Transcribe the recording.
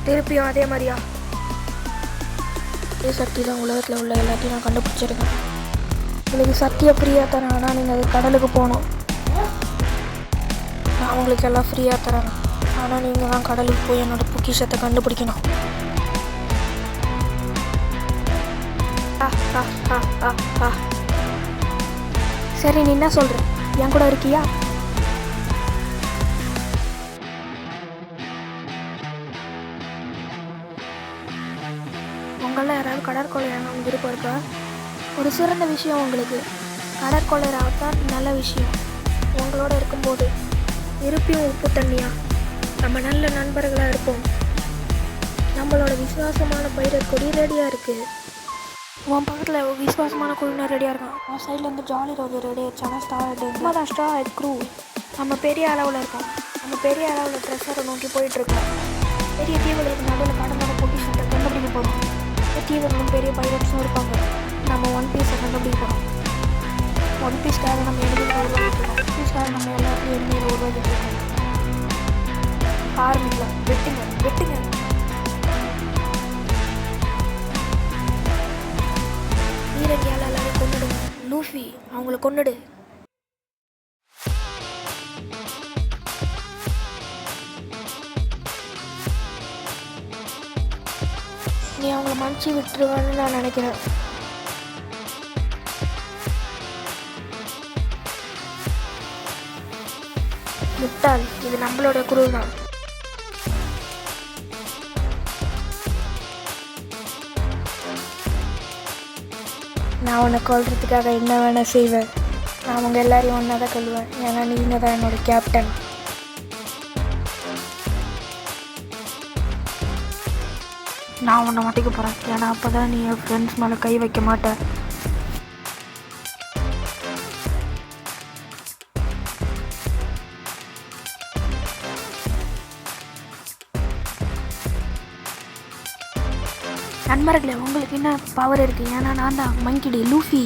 திருப்பியும் அதே மாதிரியா? அதே சக்தி தான் உலகத்தில் உள்ள எல்லாத்தையும் நான் கண்டுபிடிச்சிருக்கேன். உங்களுக்கு சக்தியை ஃப்ரீயாக தரேன், ஆனால் நீங்கள் அது கடலுக்கு போகணும். நான் உங்களுக்கு எல்லாம் ஃப்ரீயாக தரேன், ஆனால் நீங்கள் தான் கடலுக்கு போய் என்னோடய பொக்கிஷத்தை கண்டுபிடிக்கணும். சரி, நீ என்ன சொல்கிற? என் கூட இருக்கியா? உங்களில் யாராவது கடற்கொள்ளையராக விருப்பம் இருக்கா? ஒரு சிறந்த விஷயம் உங்களுக்கு. கடற்கொள்ளையராகத்தான் நல்ல விஷயம். உங்களோட இருக்கும்போது இருப்பியும் உப்பு தண்ணியா நம்ம நல்ல நண்பர்களாக இருப்போம். நம்மளோட விசுவாசமான பைரட் கொடி ரெடியாக இருக்குது. உன் பக்கத்தில் விசுவாசமான குழுவினர் ரெடியாக இருக்கான். அவன் சைடில் வந்து ஜாலி ரோஜர் ரெடி ஆயிடுச்சானா ஸ்டார் தான் ஸ்டார் ஹெட் க்ரூ. நம்ம பெரிய அளவில் இருக்கோம். நம்ம பெரிய அளவில் ட்ரெஸ்ஸரை நோக்கி போயிட்டுருக்கோம். பெரிய தீவுகளுக்கு நடுவில் கடந்தோட பொக்கிஷத்தை கண்டுபிடிக்க போகிறோம். தீவுகளும் பெரிய பைரட்ஸும் இருப்பாங்க. நம்ம ஒன் பீஸை கண்டுபிடிக்க போகிறோம். ஒன் பீஸ்க்காக நம்ம எண்ணியில் உருவாக்கிட்டுருக்கோம். ஒன் பீஸ்க்காக நம்ம எல்லாத்தையும் எண்ணியில் உருவாக்கிட்டுருக்கோம். ஆரம்பிக்கலாம். வெட்டுங்க வெட்டுங்க. வீரங்கியால் எல்லாரையும் கொண்டுடுங்க. லூஃபி, அவங்கள கொண்டுடு. நீ அவங்கள மன்னிச்சு விட்டுருவான்னு நான் நினைக்கிறேன். முட்டாள், இது நம்மளோட குரு தான். நான் உன்னை கொல்றதுக்காக என்ன வேணால் செய்வேன். நான் அவங்க எல்லாரையும் ஒன்றா தான் கொல்லுவேன். ஏன்னா நீங்கள் தான் என்னோடய கேப்டன். நான் உன்னை மாட்டிக்க போகிறேன். ஏன்னா அப்போ தான் நீ என் ஃப்ரெண்ட்ஸ் மேலே கை வைக்க மாட்டேன். நண்பர்களே, உங்களுக்கு என்ன பவர் இருக்குது? ஏன்னா நான் தான் மங்கிடி லூஃபி.